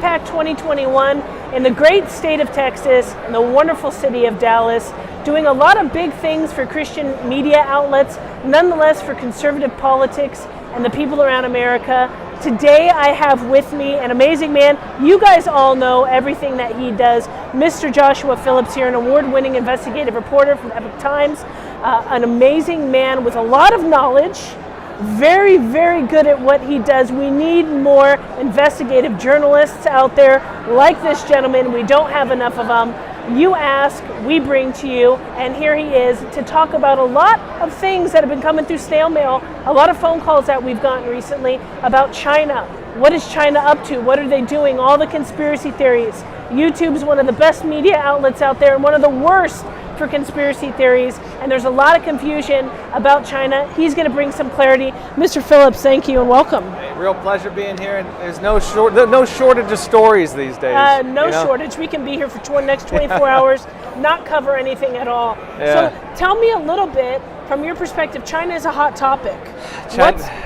CPAC 2021 in the great state of Texas and the wonderful city of Dallas, doing a lot of big things for Christian media outlets, nonetheless for conservative politics and the people around America. Today I have with me an amazing man. You guys all know everything that he does. Mr. Joshua Phillips here, an award-winning investigative reporter from Epoch Times, an amazing man with a lot of knowledge, very, very good at what he does. We need more investigative journalists out there like this gentleman. We don't have enough of them. You ask, we bring to you, and here he is to talk about a lot of things that have been coming through snail mail, a lot of phone calls that we've gotten recently about China. What is China up to? What are they doing? All the conspiracy theories. YouTube's one of the best media outlets out there and one of the worst for conspiracy theories, and there's a lot of confusion about China. He's going to bring some clarity. Mr. Phillips, thank you and welcome. Hey, real pleasure being here, and there's no shortage of stories these days. No shortage. We can be here for the next 24 hours, not cover anything at all. Yeah. So tell me a little bit, from your perspective, China is a hot topic.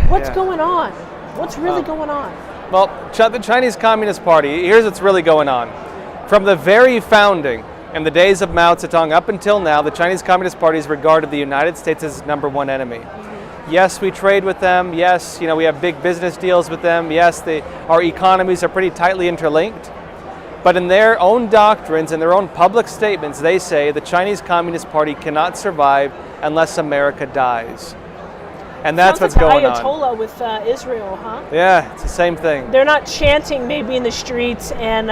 What's going on? What's really going on? Well, the Chinese Communist Party, here's what's really going on. From the very founding, in the days of Mao Zedong up until now, the Chinese Communist Party has regarded the United States as its number one enemy. Yes, we trade with them. Yes, we have big business deals with them. Yes, our economies are pretty tightly interlinked. But in their own doctrines and their own public statements, they say the Chinese Communist Party cannot survive unless America dies. And that's what's going on. Ayatollah with Israel, huh? Yeah, it's the same thing. They're not chanting maybe in the streets and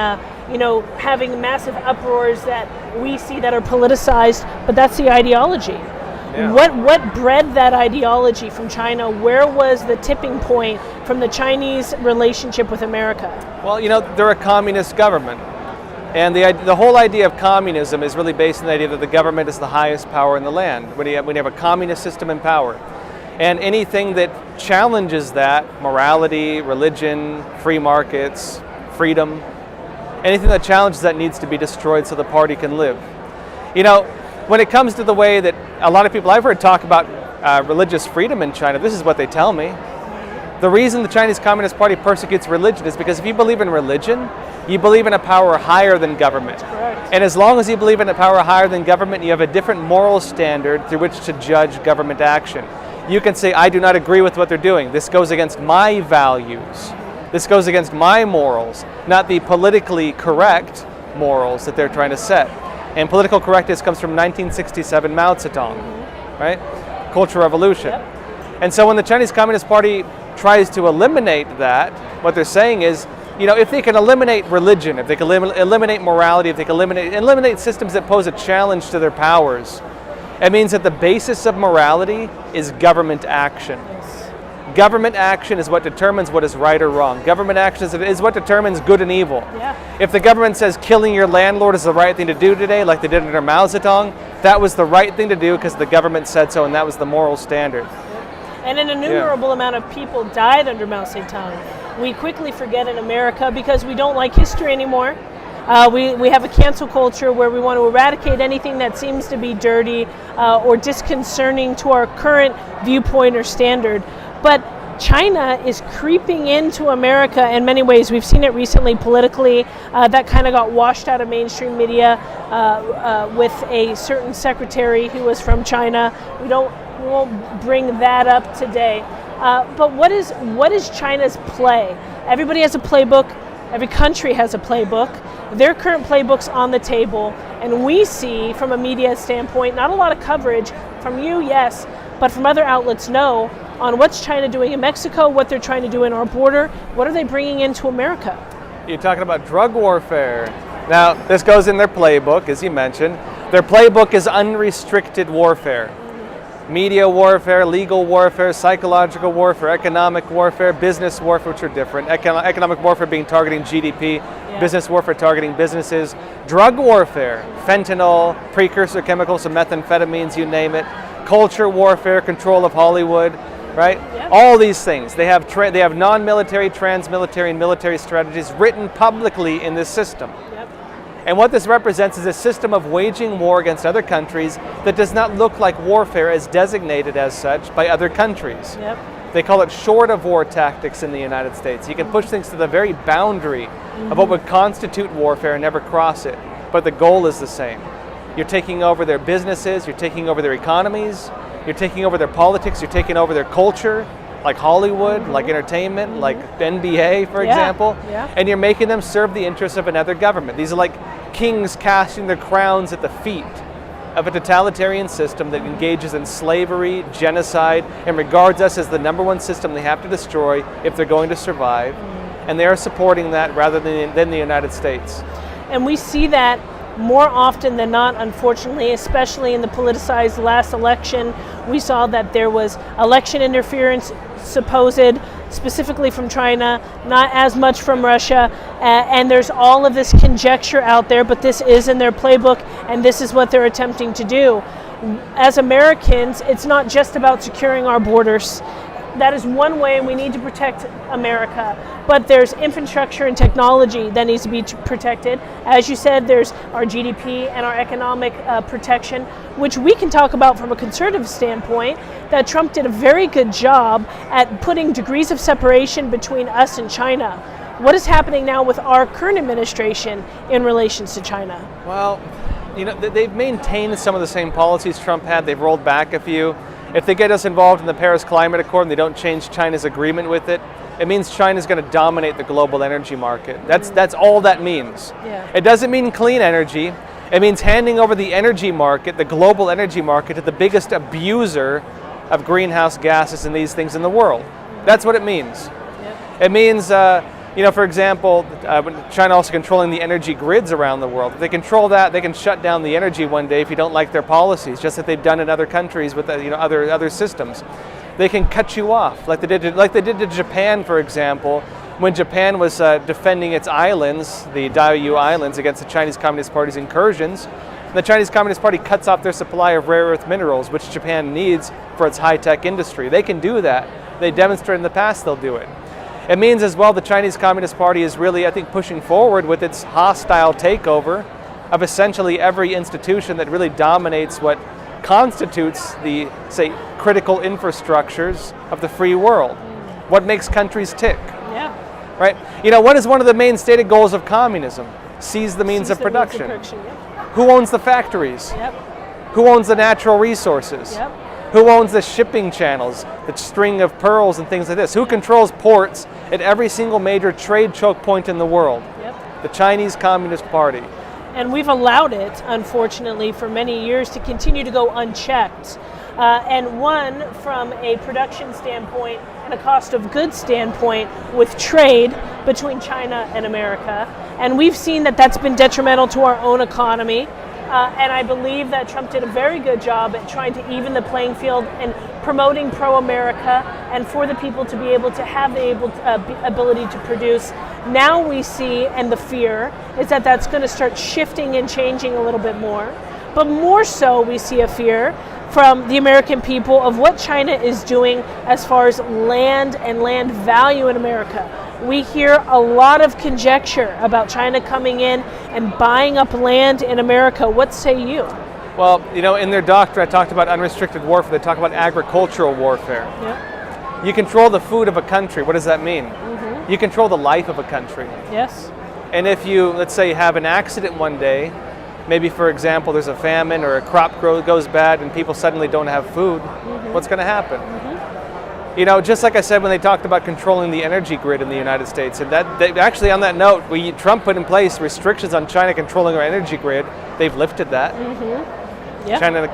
having massive uproars that we see that are politicized, but that's the ideology. Yeah. What bred that ideology from China? Where was the tipping point from the Chinese relationship with America? Well, they're a communist government. And the whole idea of communism is really based on the idea that the government is the highest power in the land. When you have a communist system in power. And anything that challenges that, morality, religion, free markets, freedom, anything that challenges that needs to be destroyed so the party can live. When it comes to the way that a lot of people I've heard talk about religious freedom in China, this is what they tell me. The reason the Chinese Communist Party persecutes religion is because if you believe in religion, you believe in a power higher than government. That's correct. And as long as you believe in a power higher than government, you have a different moral standard through which to judge government action. You can say, I do not agree with what they're doing. This goes against my values. This goes against my morals, not the politically correct morals that they're trying to set. And political correctness comes from 1967 Mao Zedong, right? Cultural Revolution. Yep. And so when the Chinese Communist Party tries to eliminate that, what they're saying is, if they can eliminate religion, if they can eliminate morality, if they can eliminate systems that pose a challenge to their powers, it means that the basis of morality is government action. Yes. Government action is what determines what is right or wrong. Government action is what determines good and evil. Yeah. If the government says killing your landlord is the right thing to do today, like they did under Mao Zedong, that was the right thing to do because the government said so, and that was the moral standard. And an innumerable amount of people died under Mao Zedong. We quickly forget in America because we don't like history anymore. We have a cancel culture where we want to eradicate anything that seems to be dirty or disconcerting to our current viewpoint or standard. But China is creeping into America in many ways. We've seen it recently politically. That kind of got washed out of mainstream media with a certain secretary who was from China. We won't bring that up today. But what is China's play? Everybody has a playbook. Every country has a playbook. Their current playbook's on the table, and we see, from a media standpoint, not a lot of coverage from you, yes, but from other outlets, no, on what's China doing in Mexico, what they're trying to do in our border, what are they bringing into America? You're talking about drug warfare. Now, this goes in their playbook, as you mentioned. Their playbook is unrestricted warfare. Media warfare, legal warfare, psychological warfare, economic warfare, business warfare, which are different. Economic warfare being targeting GDP, business warfare targeting businesses. Drug warfare, fentanyl, precursor chemicals, so methamphetamines, you name it. Culture warfare, control of Hollywood, right? Yep. All these things. They have non-military, trans-military, and military strategies written publicly in this system. Yep. And what this represents is a system of waging war against other countries that does not look like warfare as designated as such by other countries. Yep. They call it short of war tactics in the United States. You can push things to the very boundary of what would constitute warfare and never cross it, but the goal is the same. You're taking over their businesses, you're taking over their economies, you're taking over their politics, you're taking over their culture, like Hollywood, like entertainment, like NBA, for example, and you're making them serve the interests of another government. These are like kings casting their crowns at the feet of a totalitarian system that engages in slavery, genocide, and regards us as the number one system they have to destroy if they're going to survive. And they are supporting that rather than the United States. And we see that more often than not, unfortunately, especially in the politicized last election. We saw that there was election interference, supposed, specifically from China, not as much from Russia, and there's all of this conjecture out there, but this is in their playbook, and this is what they're attempting to do. As Americans, it's not just about securing our borders. That is one way, and we need to protect America. But there's infrastructure and technology that needs to be protected. As you said, there's our GDP and our economic protection, which we can talk about from a conservative standpoint, that Trump did a very good job at putting degrees of separation between us and China. What is happening now with our current administration in relations to China? Well, you know, they've maintained some of the same policies Trump had. They've rolled back a few. If they get us involved in the Paris Climate Accord and they don't change China's agreement with it, it means China's going to dominate the global energy market. That's all that means. It doesn't mean clean energy. It means handing over the energy market, the global energy market, to the biggest abuser of greenhouse gases and these things in the world. That's what it means. It means, for example, China also controlling the energy grids around the world. If they control that, they can shut down the energy one day if you don't like their policies, just as they've done in other countries with other systems. They can cut you off, like they did to Japan, for example, when Japan was defending its islands, the Diaoyu Islands, against the Chinese Communist Party's incursions. And the Chinese Communist Party cuts off their supply of rare earth minerals, which Japan needs for its high-tech industry. They can do that. They demonstrated in the past they'll do it. It means as well the Chinese Communist Party is really, I think, pushing forward with its hostile takeover of essentially every institution that really dominates what constitutes the, say, critical infrastructures of the free world. What makes countries tick. Right? You know, what is one of the main stated goals of communism? Seize the means of production. Who owns the factories? Who owns the natural resources? Who owns the shipping channels, the string of pearls and things like this? Who controls ports at every single major trade choke point in the world? The Chinese Communist Party. And we've allowed it, unfortunately, for many years to continue to go unchecked. And one, from a production standpoint and a cost of goods standpoint, with trade between China and America. And we've seen that that's been detrimental to our own economy. And I believe that Trump did a very good job at trying to even the playing field and promoting pro-America and for the people to be able to have the ability to produce. Now we see, and the fear is that that's going to start shifting and changing a little bit more. But more so, we see a fear from the American people of what China is doing as far as land and land value in America. We hear a lot of conjecture about China coming in and buying up land in America. What say you? Well, you know, in their doctrine, I talked about unrestricted warfare. They talk about agricultural warfare. You control the food of a country. What does that mean? You control the life of a country. And if you, let's say, have an accident one day, maybe, for example, there's a famine or a crop goes bad and people suddenly don't have food, what's going to happen? You know, just like I said when they talked about controlling the energy grid in the United States, and actually on that note, Trump put in place restrictions on China controlling our energy grid. They've lifted that.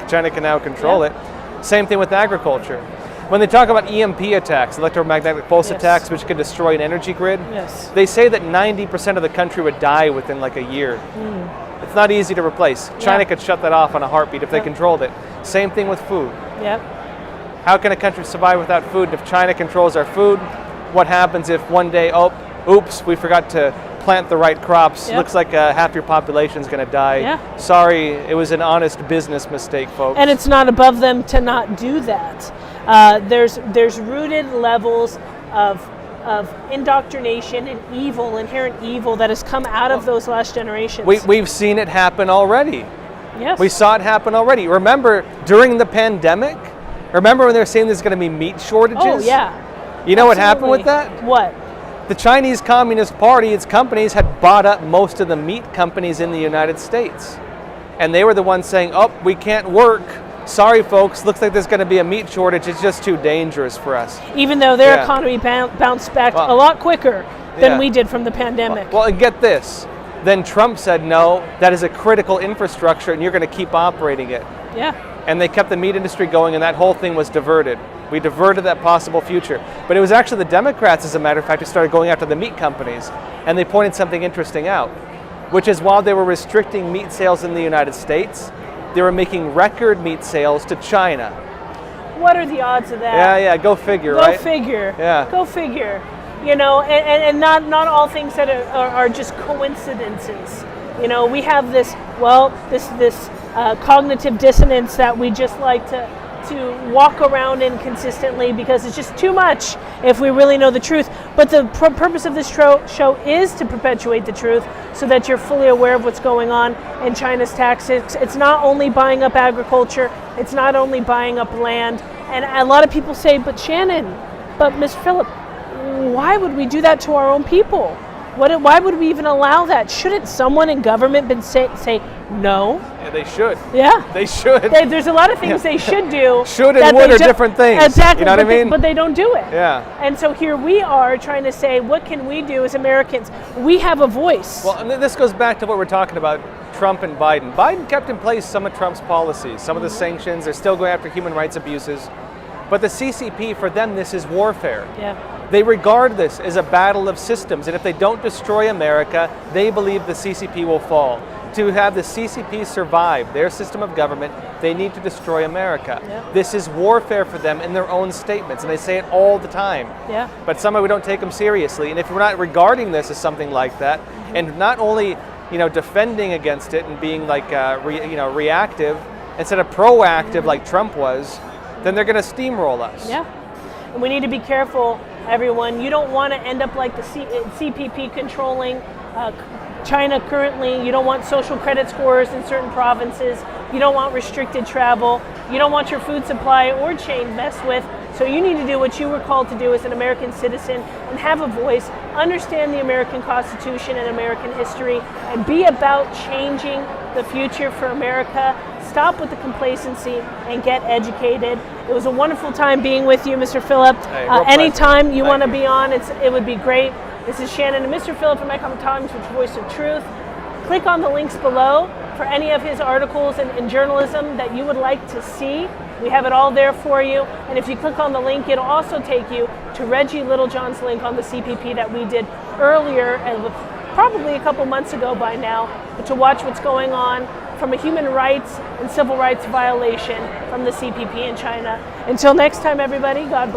China can now control it. Same thing with agriculture. When they talk about EMP attacks, electromagnetic pulse attacks, which could destroy an energy grid, they say that 90% of the country would die within like a year. It's not easy to replace. China could shut that off on a heartbeat if they controlled it. Same thing with food. How can a country survive without food? If China controls our food, what happens if one day, oops, we forgot to plant the right crops. Looks like half your population is going to die. Sorry, it was an honest business mistake, folks. And it's not above them to not do that. There's rooted levels of indoctrination and evil, inherent evil that has come out of those last generations. We've seen it happen already. We saw it happen already. Remember during the pandemic? Remember when they were saying there's going to be meat shortages? You know what happened with that? What? The Chinese Communist Party, its companies, had bought up most of the meat companies in the United States. And they were the ones saying, oh, we can't work. Sorry, folks, looks like there's going to be a meat shortage. It's just too dangerous for us. Even though their economy bounced back a lot quicker than we did from the pandemic. Well, and get this. Then Trump said, no, that is a critical infrastructure and you're going to keep operating it. Yeah. And they kept the meat industry going and that whole thing was diverted. We diverted that possible future. But it was actually the Democrats, as a matter of fact, who started going after the meat companies. And they pointed something interesting out, which is while they were restricting meat sales in the United States, they were making record meat sales to China. What are the odds of that? Yeah, go figure, right? Go figure. Yeah. Go figure. You know, and not all things that are just coincidences. You know, we have this cognitive dissonance that we just like to walk around in consistently because it's just too much if we really know the truth. But the purpose of this show is to perpetuate the truth so that you're fully aware of what's going on in China's tactics. It's not only buying up agriculture, it's not only buying up land. And a lot of people say, but Shannon, but Mr. Philipp, why would we do that to our own people? Why would we even allow that? Shouldn't someone in government say no? Yeah, they should. Yeah. They should. There's a lot of things they should do. Should and would are different things. Exactly. You know what I mean? But they don't do it. Yeah. And so here we are trying to say, what can we do as Americans? We have a voice. Well, and this goes back to what we're talking about, Trump and Biden. Biden kept in place some of Trump's policies, some of the sanctions. They're still going after human rights abuses. But the CCP, for them, this is warfare. Yeah. They regard this as a battle of systems, and if they don't destroy America, they believe the CCP will fall. To have the CCP survive their system of government, they need to destroy America. Yep. This is warfare for them in their own statements, and they say it all the time. Yeah. But somehow we don't take them seriously, and if we're not regarding this as something like that, and not only defending against it and being like reactive instead of proactive like Trump was, then they're going to steamroll us. Yeah. And we need to be careful, everyone. You don't want to end up like the CPP controlling China currently. You don't want social credit scores in certain provinces. You don't want restricted travel. You don't want your food supply or chain messed with. So you need to do what you were called to do as an American citizen and have a voice, understand the American Constitution and American history, and be about changing the future for America. Stop with the complacency and get educated. It was a wonderful time being with you, Mr. Philipp. Hey, anytime you want to be on, it would be great. This is Shannon and Mr. Philipp from Epoch Times, which Voice of Truth. Click on the links below for any of his articles and journalism that you would like to see. We have it all there for you. And if you click on the link, it'll also take you to Reggie Littlejohn's link on the CPP that we did earlier, and probably a couple months ago by now, to watch what's going on from a human rights and civil rights violation from the CPP in China. Until next time, everybody, God bless.